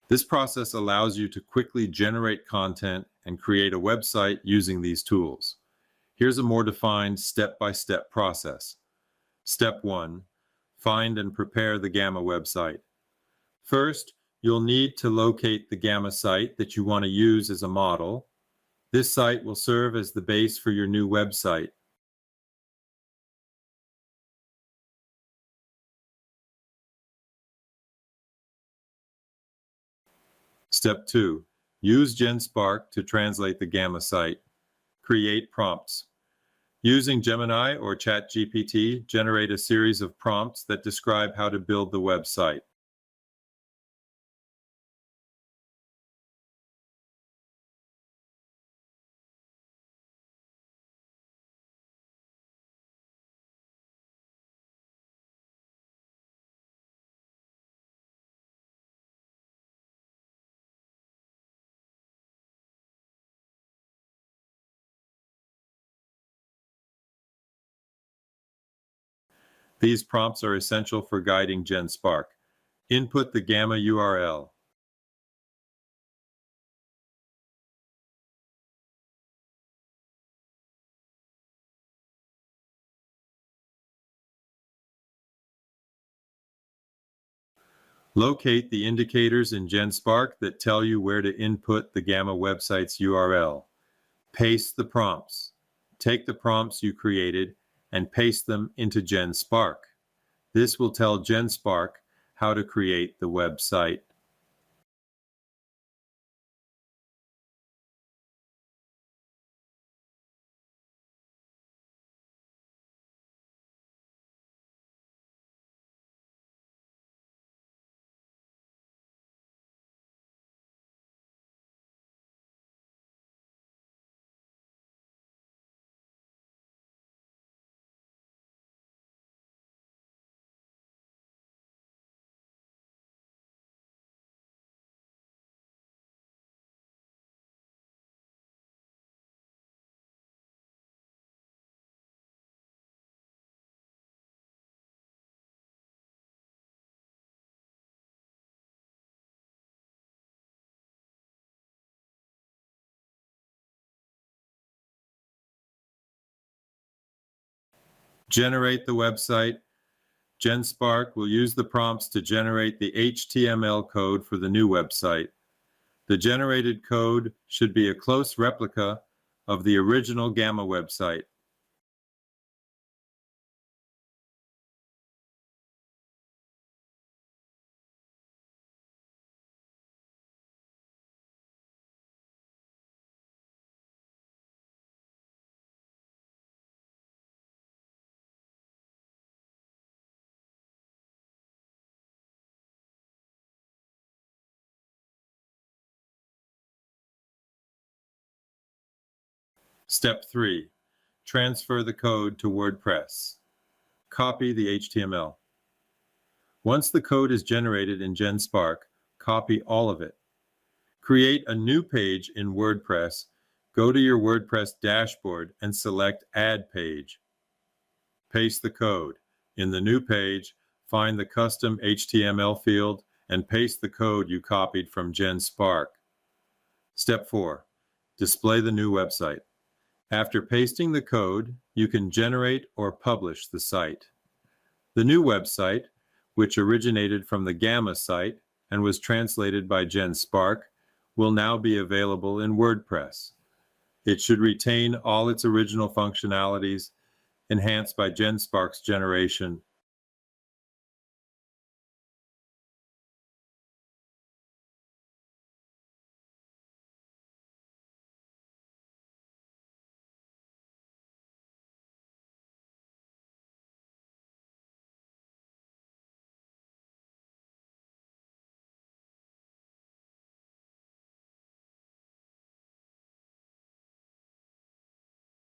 This process allows you to quickly generate content and create a website using these tools. Here's a more defined step-by-step process. Step 1. Find and prepare the Gamma website. First, you'll need to locate the Gamma site that you want to use as a model. This site will serve as the base for your new website. Step 2. Use Genspark to translate the Gamma site. Create prompts. Using Gemini or ChatGPT, generate a series of prompts that describe how to build the website. These prompts are essential for guiding Genspark. Input the Gamma URL. Locate the indicators in Genspark that tell you where to input the Gamma website's URL. Paste the prompts. Take the prompts you created and paste them into Genspark. This will tell Genspark how to create the website. Generate the website. Genspark will use the prompts to generate the HTML code for the new website. The generated code should be a close replica of the original Gamma website. Step 3. Transfer the code to WordPress. Copy the HTML. Once the code is generated in Genspark, copy all of it. Create a new page in WordPress. Go to your WordPress dashboard and select Add Page. Paste the code. In the new page, find the custom HTML field and paste the code you copied from Genspark. Step 4. Display the new website. After pasting the code, you can generate or publish the site. The new website, which originated from the Gamma site and was translated by Genspark, will now be available in WordPress. It should retain all its original functionalities, enhanced by Genspark's generation